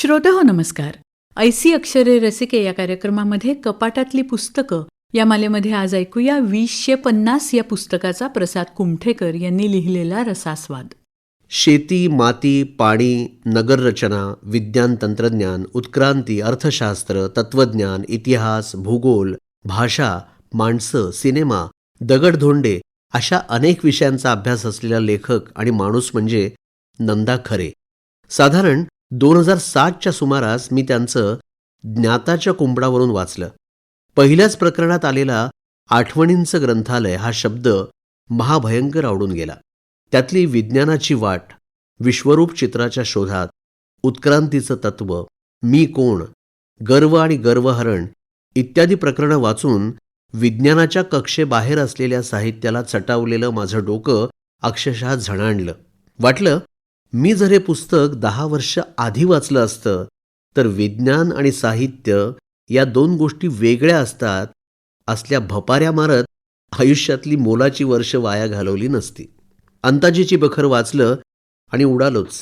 श्रोतेहो नमस्कार. ऐसी अक्षरे रसिके या कार्यक्रमामध्ये कपाटातली पुस्तकं या मालेमध्ये आज ऐकूया 2050 या पुस्तकाचा प्रसाद कुमठेकर यांनी लिहिलेला रसास्वाद. शेती, माती, पाणी, नगररचना, विज्ञान तंत्रज्ञान, उत्क्रांती, अर्थशास्त्र, तत्वज्ञान, इतिहास, भूगोल, भाषा, माणसं, सिनेमा, दगडधोंडे अशा अनेक विषयांचा अभ्यास असलेला लेखक आणि माणूस म्हणजे नंदा खरे. साधारण 2007च्या सुमारास मी त्यांचं ज्ञाताच्या कुंपणावरून वाचलं. पहिल्याच प्रकरणात आलेला आठवणींचं ग्रंथालय हा शब्द महाभयंकर आवडून गेला. त्यातली विज्ञानाची वाट, विश्वरूप चित्राच्या शोधात, उत्क्रांतीचं तत्व, मी कोण, गर्व आणि गर्वहरण इत्यादी प्रकरणं वाचून विज्ञानाच्या कक्षेबाहेर असलेल्या साहित्याला चटावलेलं माझं डोकं अक्षरशः झणाणलं. वाटलं मी जर हे पुस्तक 10 वर्ष आधी वाचलं असतं तर विज्ञान आणि साहित्य या दोन गोष्टी वेगळ्या असतात असल्या भपाऱ्या मारत आयुष्यातली मोलाची वर्ष वाया घालवली नसती. अंताजीची बखर वाचलं आणि उडालोच.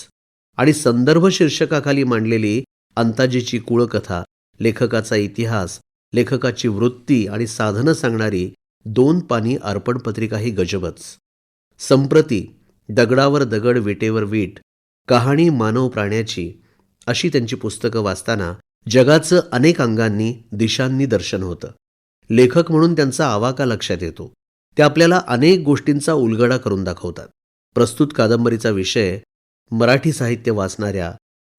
आणि संदर्भ शीर्षकाखाली मांडलेली अंताजीची कुळकथा, लेखकाचा इतिहास, लेखकाची वृत्ती आणि साधनं सांगणारी 2 पानी अर्पणपत्रिका ही गजबच. संप्रती दगडावर दगड, विटेवर वीट, कहाणी मानव प्राण्याची अशी त्यांची पुस्तकं वाचताना जगाचं अनेक अंगांनी, दिशांनी दर्शन होतं. लेखक म्हणून त्यांचा आवाका लक्षात येतो. ते आपल्याला अनेक गोष्टींचा उलगडा करून दाखवतात. प्रस्तुत कादंबरीचा विषय मराठी साहित्य वाचणाऱ्या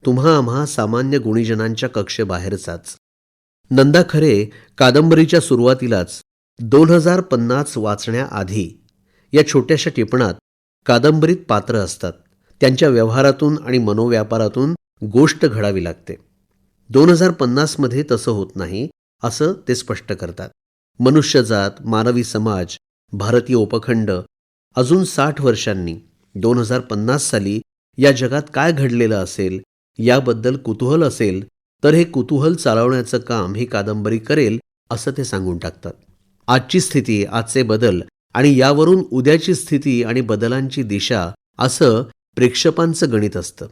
तुम्हा आम्हा सामान्य गुणीजनांच्या कक्षेबाहेरचाच. नंदा खरे कादंबरीच्या सुरुवातीलाच 2050 वाचण्याआधी या छोट्याशा टिपणात कादंबरीत पात्र असतात. त्यांच्या व्यवहारातून आणि मनोव्यापारातून गोष्ट घडावी लागते. 2050 मध्ये तसं होत नाही असं ते स्पष्ट करतात. मनुष्यजात, मानवी समाज, भारतीय उपखंड अजून 60 वर्षांनी 2050 साली या जगात काय घडलेलं असेल याबद्दल कुतूहल असेल तर हे कुतूहल चालवण्याचं काम ही कादंबरी करेल असं ते सांगून टाकतात. आजची स्थिती, आजचे बदल आणि यावरून उद्याची स्थिती आणि बदलांची दिशा असं प्रेक्षकांचं गणित असतं.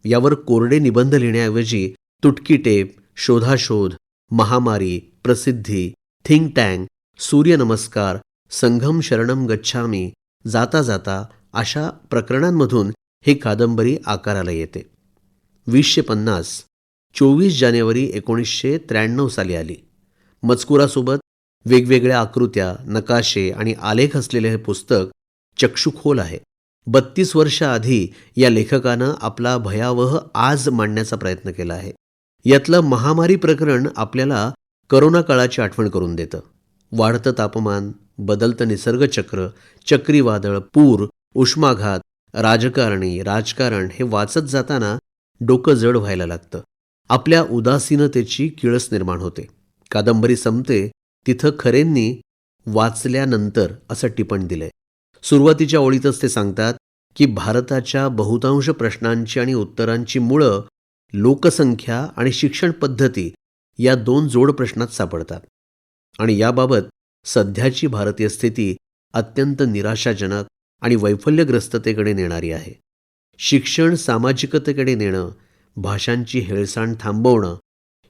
यावर कोरडे निबंध लिहिण्याऐवजी तुटकी टेप, शोधाशोध, महामारी, प्रसिद्धी, थिंक टँक, सूर्यनमस्कार, संघम शरणम गच्छामी, जाता जाता अशा प्रकरणांमधून ही कादंबरी आकाराला येते. 2050 24 जानेवारी 1993 साली आली. मजकुरासोबत वेगवेगळ्या आकृत्या, नकाशे आणि आलेख असलेले हे पुस्तक चक्षुखोल आहे. 32 वर्ष आधी या लेखकानं आपला भयावह आज मांडण्याचा प्रयत्न केला आहे. यातलं महामारी प्रकरण आपल्याला करोना काळाची आठवण करून देतं. वाढतं तापमान, बदलतं निसर्गचक्र, चक्रीवादळ, पूर, उष्माघात, राजकारण हे वाचत जाताना डोकं जड व्हायला लागतं. आपल्या उदासीनतेची किळस निर्माण होते. कादंबरी संपते तिथं खरेंनी वाचल्यानंतर असं टिपण दिलंय. सुरुवातीच्या ओळीतच ते सांगतात की भारताच्या बहुतांश प्रश्नांची आणि उत्तरांची मुळं लोकसंख्या आणि शिक्षण पद्धती या 2 जोड प्रश्नात सापडतात. आणि याबाबत सध्याची भारतीय स्थिती अत्यंत निराशाजनक आणि वैफल्यग्रस्ततेकडे नेणारी आहे. शिक्षण सामाजिकतेकडे नेणं, भाषांची हेळसांड थांबवणं,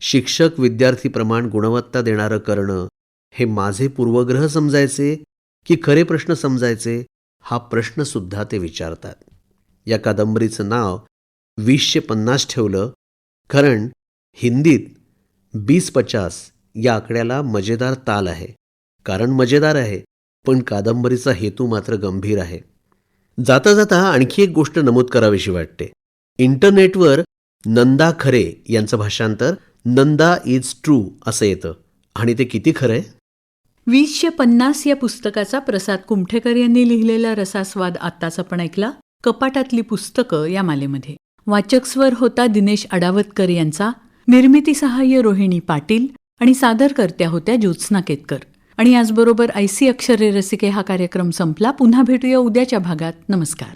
शिक्षक विद्यार्थी प्रमाण गुणवत्ता देणारं करणं हे माझे पूर्वग्रह समजायचे की खरे प्रश्न समजायचे हा प्रश्नसुद्धा ते विचारतात. या कादंबरीचं नाव 2050 ठेवलं कारण हिंदीत 2050 या आकड्याला मजेदार ताल आहे. कारण मजेदार आहे, पण कादंबरीचा हेतू मात्र गंभीर आहे. जाता जाता आणखी एक गोष्ट नमूद करावीशी वाटते. इंटरनेटवर नंदा खरे यांचं भाषांतर नंदा इज ट्रू असं येतं आणि ते किती खरं आहे? 2050 या पुस्तकाचा प्रसाद कुमठेकर यांनी लिहिलेला रसास्वाद आत्ताच आपण ऐकला. कपाटातली पुस्तकं या मालेमध्ये वाचक स्वर होता दिनेश अडावतकर यांचा, निर्मिती सहाय्य रोहिणी पाटील आणि सादरकर्त्या होत्या ज्योत्स्ना केतकर. आणि याचबरोबर ऐसी अक्षरे रसिके हा कार्यक्रम संपला. पुन्हा भेटूया उद्याच्या भागात. नमस्कार.